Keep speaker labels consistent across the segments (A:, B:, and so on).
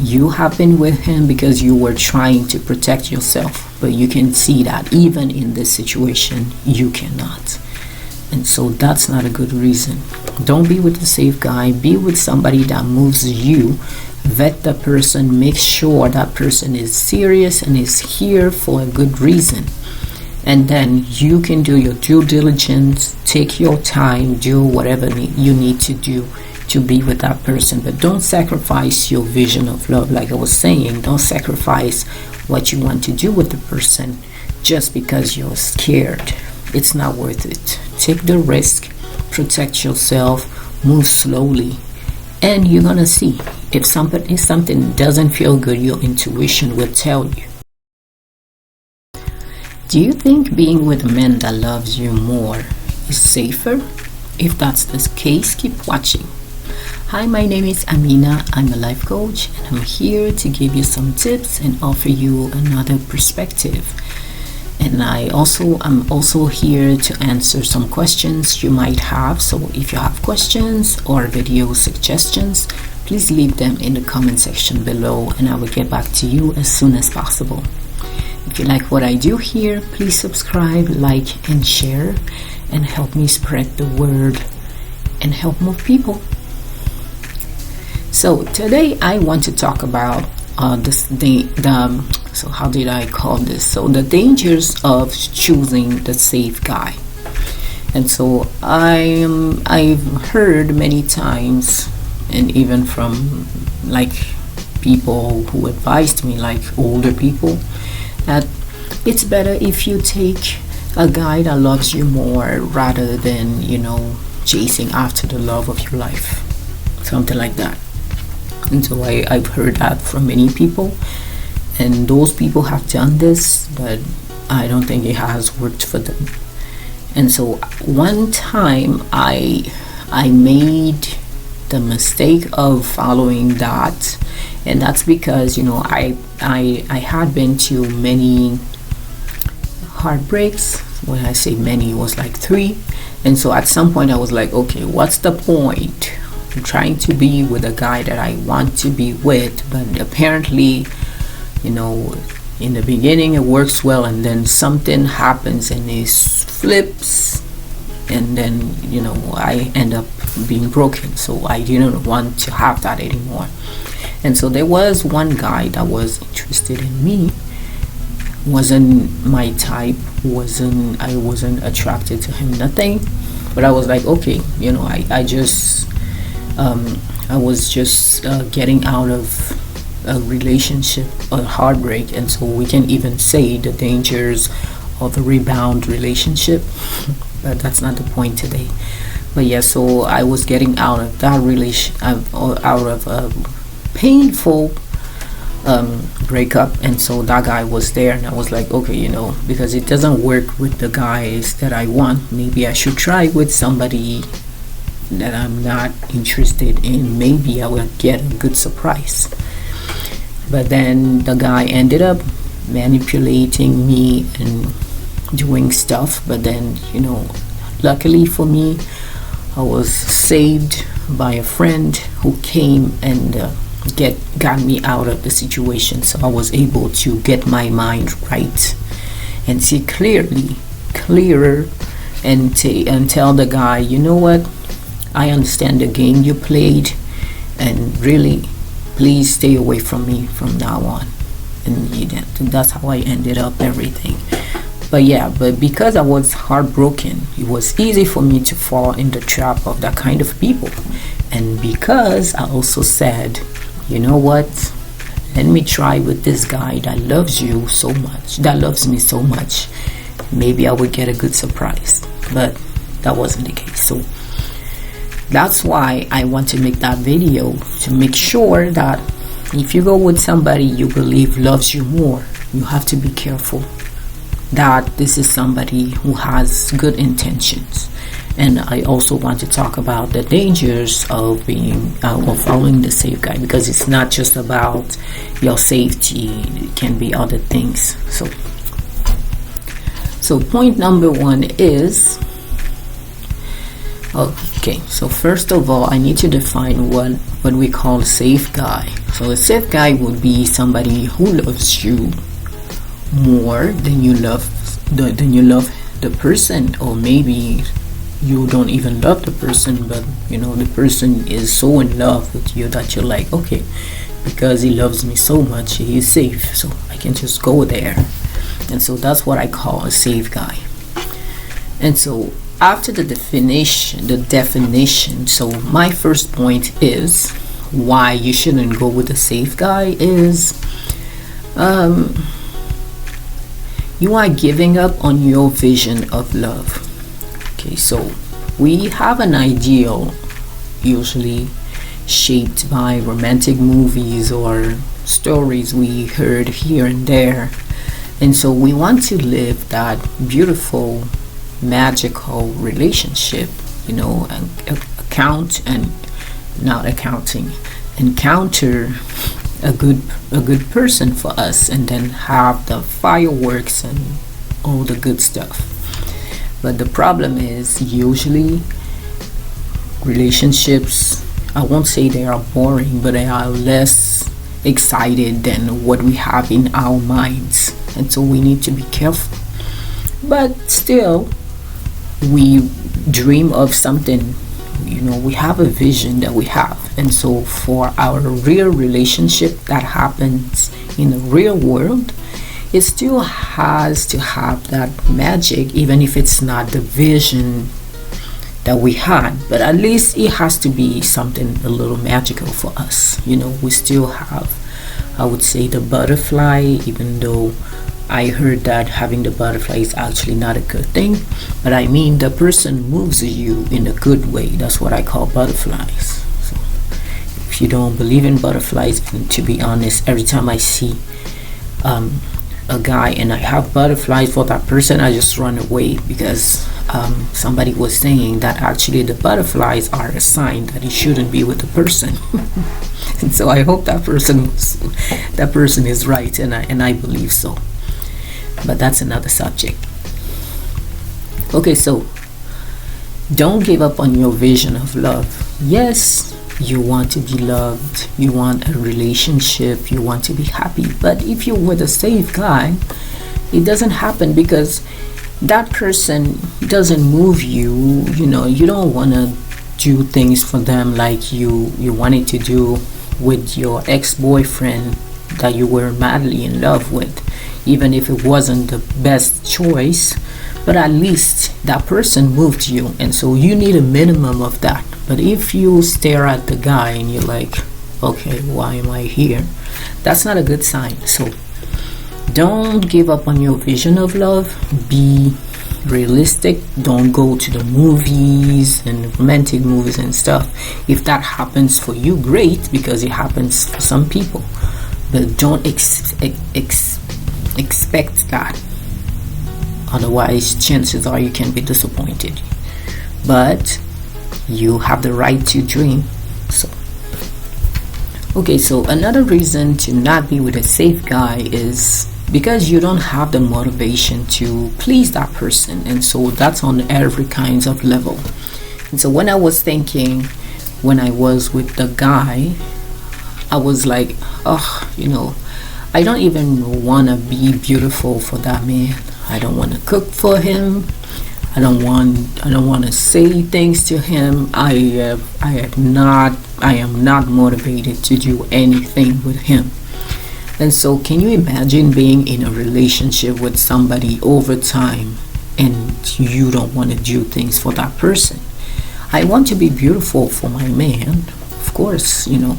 A: You have been with him because you were trying to protect yourself, but you can see that even in this situation, you cannot. And so that's not a good reason. Don't be with the safe guy. Be with somebody that moves you. Vet the person. Make sure that person is serious and is here for a good reason. And then you can do your due diligence. Take your time. Do whatever you need to do to be with that person. But don't sacrifice your vision of love. Like I was saying, don't sacrifice what you want to do with the person just because you're scared. It's not worth it. Take the risk, protect yourself, move slowly, and you're gonna see if something doesn't feel good, your intuition will tell you. Do you think being with a man that loves you more is safer? If that's the case, keep watching. Hi, my name is Amina. I'm a life coach, and I'm here to give you some tips and offer you another perspective. And I'm also here to answer some questions you might have. So if you have questions or video suggestions, please leave them in the comment section below, and I will get back to you as soon as possible. If you like what I do here, please subscribe, like, and share, and help me spread the word and help more people. So today I want to talk about so how did I call this? So the dangers of choosing the safe guy. And so I've heard many times, and even from like people who advised me, like older people, that it's better if you take a guy that loves you more rather than, chasing after the love of your life, something like that. And so I've heard that from many people, and those people have done this, but I don't think it has worked for them. And so one time I made the mistake of following that, and that's because I had been to many heartbreaks. When I say many, it was like 3. And so at some point I was like, okay, what's the point? I'm trying to be with a guy that I want to be with, but apparently, in the beginning it works well, and then something happens and it flips, and then I end up being broken. So I didn't want to have that anymore. And so there was one guy that was interested in me, wasn't my type, I wasn't attracted to him, nothing, but I was like, okay, I was just getting out of a relationship, a heartbreak, and so we can even say the dangers of a rebound relationship, but that's not the point today. But yeah, so I was getting out of that out of a painful breakup, and so that guy was there, and I was like, okay, because it doesn't work with the guys that I want, maybe I should try with somebody that I'm not interested in. Maybe I will get a good surprise. But then the guy ended up manipulating me and doing stuff. But then, luckily for me, I was saved by a friend who came and got me out of the situation. So I was able to get my mind right and see clearer, and tell the guy, you know what, I understand the game you played, and really, please stay away from me from now on. And that's how I ended up everything. But because I was heartbroken, it was easy for me to fall in the trap of that kind of people. And because I also said, you know what, let me try with this guy that loves you so much, that loves me so much, maybe I would get a good surprise. But that wasn't the case. So that's why I want to make that video, to make sure that if you go with somebody you believe loves you more, you have to be careful that this is somebody who has good intentions. And I also want to talk about the dangers of following the safe guy, because it's not just about your safety, it can be other things. So point number 1 is, okay, so first of all, I need to define what we call a safe guy. So a safe guy would be somebody who loves you more than you love the person, or maybe you don't even love the person, but the person is so in love with you that you're like, okay, because he loves me so much, he is safe, so I can just go there. And so that's what I call a safe guy. And so after the definition, so my first point is why you shouldn't go with a safe guy is you are giving up on your vision of love. Okay, so we have an ideal usually shaped by romantic movies or stories we heard here and there, and so we want to live that beautiful magical relationship, and encounter a good person for us, and then have the fireworks and all the good stuff. But the problem is usually relationships, I won't say they are boring, but they are less excited than what we have in our minds, and so we need to be careful. But still, we dream of something, we have a vision that we have, and so for our real relationship that happens in the real world, it still has to have that magic, even if it's not the vision that we had, but at least it has to be something a little magical for us. We still have, I would say, the butterfly, even though I heard that having the butterfly is actually not a good thing, but I mean the person moves you in a good way. That's what I call butterflies. So if you don't believe in butterflies, and to be honest, every time I see a guy and I have butterflies for that person, I just run away, because somebody was saying that actually the butterflies are a sign that he shouldn't be with the person. And so I hope that person is right, and I believe so. But that's another subject. Okay, so don't give up on your vision of love. Yes, you want to be loved, you want a relationship, you want to be happy, but if you're with a safe guy, it doesn't happen, because that person doesn't move you. You don't want to do things for them like you wanted to do with your ex-boyfriend that you were madly in love with, even if it wasn't the best choice, but at least that person moved you, and so you need a minimum of that. But if you stare at the guy and you're like, okay, why am I here? That's not a good sign. So don't give up on your vision of love. Be realistic. Don't go to the movies and romantic movies and stuff. If that happens for you, great, because it happens for some people, but don't expect that. Otherwise, chances are you can be disappointed. But you have the right to dream. So another reason to not be with a safe guy is because you don't have the motivation to please that person, and so that's on every kinds of level. And so when I was thinking, when I was with the guy, I was like, I don't even want to be beautiful for that man. I don't want to cook for him. I don't want to say things to him. I am not motivated to do anything with him. And so can you imagine being in a relationship with somebody over time and you don't want to do things for that person? I want to be beautiful for my man, of course, and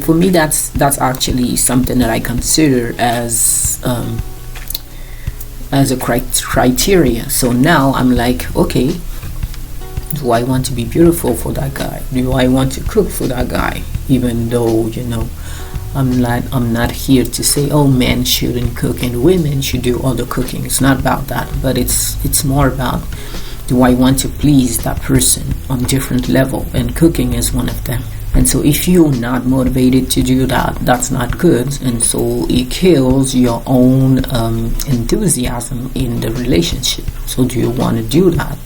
A: for me that's actually something that I consider as a criteria. So now I'm like, okay, do I want to be beautiful for that guy? Do I want to cook for that guy? Even though I'm not here to say, oh, men shouldn't cook and women should do all the cooking. It's not about that, but it's more about, do I want to please that person on different level, and cooking is one of them. And so if you're not motivated to do that, that's not good, and so it kills your own enthusiasm in the relationship. So do you want to do that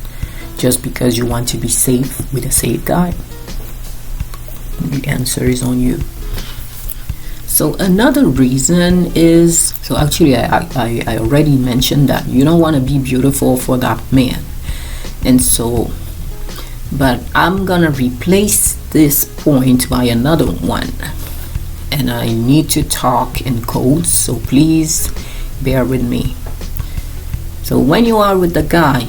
A: just because you want to be safe with a safe guy? The answer is on you. So another reason is, so actually I already mentioned that you don't want to be beautiful for that man. And so, but I'm gonna replace this point by another one, and I need to talk in codes, so please bear with me. So when you are with the guy,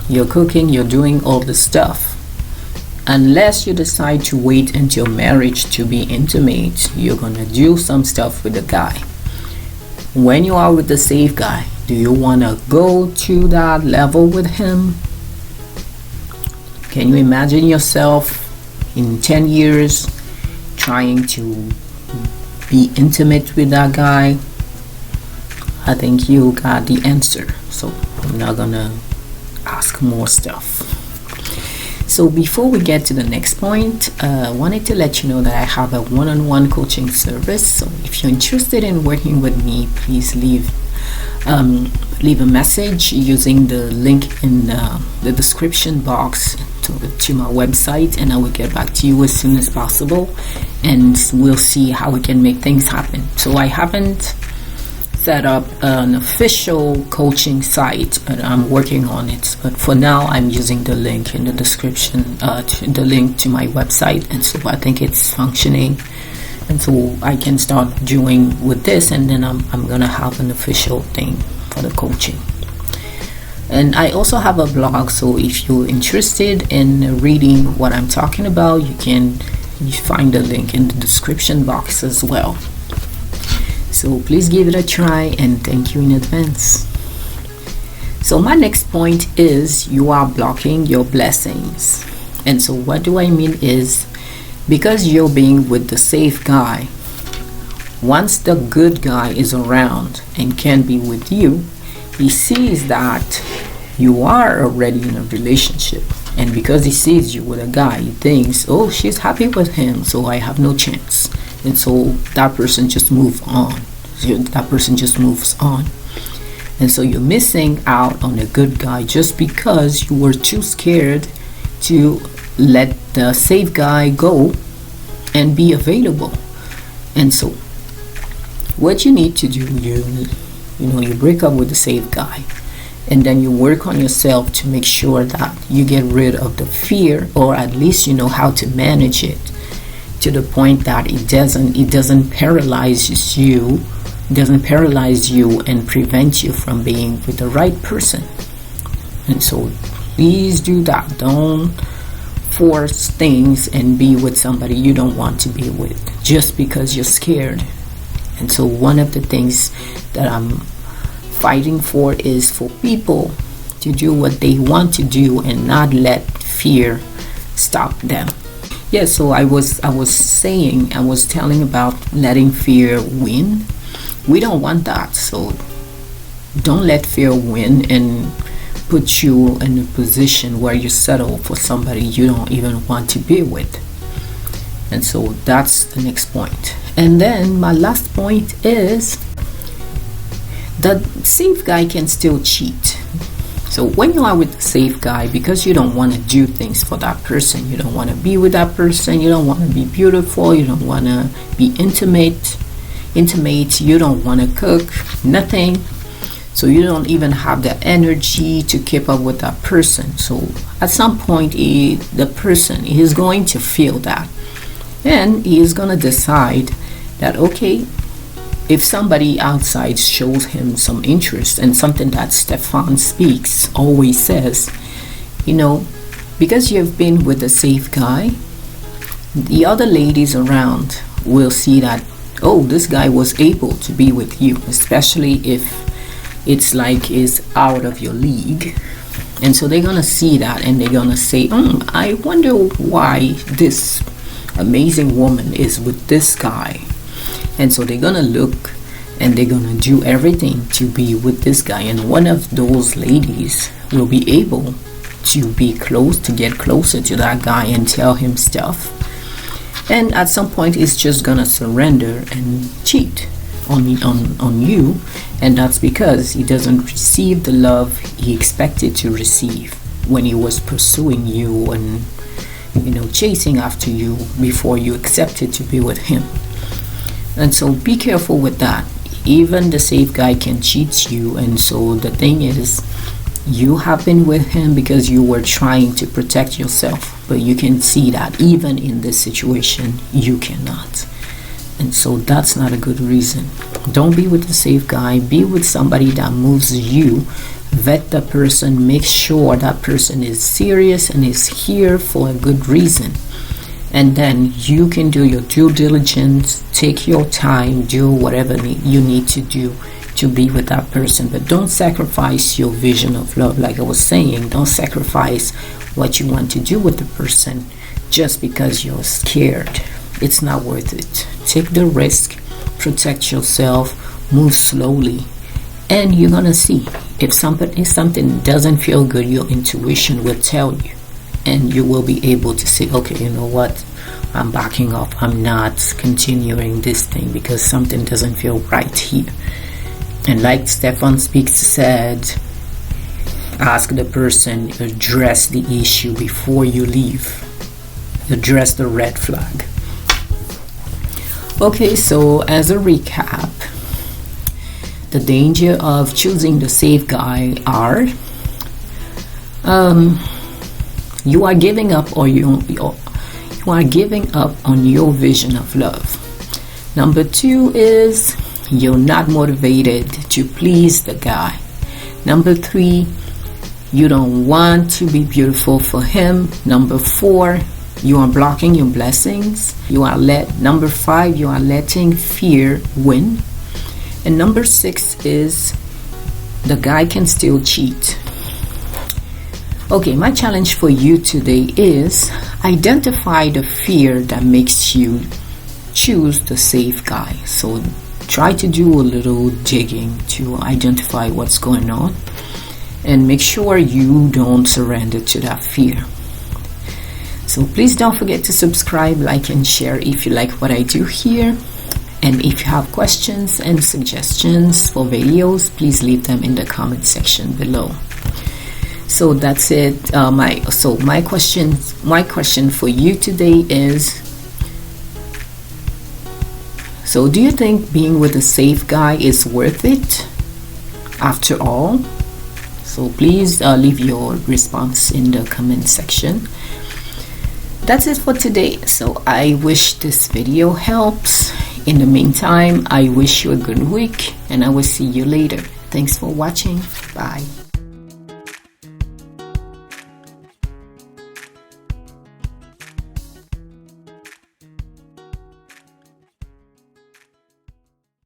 A: you're cooking, you're doing all the stuff. Unless you decide to wait until marriage to be intimate, you're gonna do some stuff with the guy. When you are with the safe guy, do you wanna go to that level with him? Can you imagine yourself in 10 years trying to be intimate with that guy? I think you got the answer, so I'm not gonna ask more stuff. So before we get to the next point, I wanted to let you know that I have a one-on-one coaching service. So if you're interested in working with me, please leave a message using the link in the description box to my website, and I will get back to you as soon as possible, and we'll see how we can make things happen. So I haven't set up an official coaching site, but I'm working on it. But for now, I'm using the link in the description, the link to my website, and so I think it's functioning, and so I can start doing with this, and then I'm gonna have an official thing for the coaching. And I also have a blog, so if you're interested in reading what I'm talking about, you find the link in the description box as well. So please give it a try, and thank you in advance. So my next point is you are blocking your blessings. And so what do I mean is, because you're being with the safe guy, once the good guy is around and can be with you, he sees that you are already in a relationship. And because he sees you with a guy, he thinks, oh, she's happy with him, so I have no chance. And so that person just moves on. And so you're missing out on a good guy just because you were too scared to let the safe guy go and be available. And so what you need to do, you break up with the safe guy, and then you work on yourself to make sure that you get rid of the fear, or at least you know how to manage it, to the point that it doesn't paralyze you and prevent you from being with the right person. And so please do that. Don't force things and be with somebody you don't want to be with just because you're scared. And so one of the things that I'm fighting for is for people to do what they want to do and not let fear stop them. Yeah, so I was telling about letting fear win. We don't want that, so don't let fear win and put you in a position where you settle for somebody you don't even want to be with. And so that's the next point. And then my last point is the safe guy can still cheat. So when you are with the safe guy, because you don't want to do things for that person, you don't want to be with that person, you don't want to be beautiful, you don't want to be intimate, you don't want to cook, nothing. So you don't even have the energy to keep up with that person. So at some point, the person is going to feel that, and he is going to decide that, okay, if somebody outside shows him some interest, and something that Stefan Speaks always says, because you've been with a safe guy, the other ladies around will see that, oh, this guy was able to be with you, especially if it's like is out of your league. And so they're gonna see that, and they're gonna say, I wonder why this amazing woman is with this guy. And so they're gonna look, and they're gonna do everything to be with this guy, and one of those ladies will be able to get closer to that guy and tell him stuff. And at some point, he's just gonna surrender and cheat on you, and that's because he doesn't receive the love he expected to receive when he was pursuing you and chasing after you before you accepted to be with him. And so be careful with that. Even the safe guy can cheat you. And so the thing is, you have been with him because you were trying to protect yourself, but you can see that even in this situation you cannot. And so that's not a good reason. Don't be with the safe guy. Be with somebody that moves you. Vet the person. Make sure that person is serious and is here for a good reason. And then you can do your due diligence. Take your time. Do whatever you need to do to be with that person. But don't sacrifice your vision of love. Like I was saying, don't sacrifice what you want to do with the person just because you're scared. It's not worth it. Take the risk, protect yourself, move slowly, and you're gonna see if something doesn't feel good. Your intuition will tell you, and you will be able to say, okay, you know what, I'm backing off. I'm not continuing this thing because something doesn't feel right here. And like Stefan Speaks said, ask the person, address the issue before you leave. Address the red flag. Okay, so as a recap, the danger of choosing the safe guy are you are giving up, or you are giving up on your vision of love. Number 2 is you're not motivated to please the guy. Number 3, you don't want to be beautiful for him. Number 4, you are blocking your blessings. Number 5, you are letting fear win. And number 6 is the guy can still cheat. Okay, my challenge for you today is identify the fear that makes you choose the safe guy. So try to do a little digging to identify what's going on and make sure you don't surrender to that fear. So please don't forget to subscribe, like, and share if you like what I do here. And if you have questions and suggestions for videos, please leave them in the comment section below. So that's it. My question for you today is, so do you think being with a safe guy is worth it after all? So please leave your response in the comment section. That's it for today. So I wish this video helps. In the meantime, I wish you a good week, and I will see you later. Thanks for watching. Bye.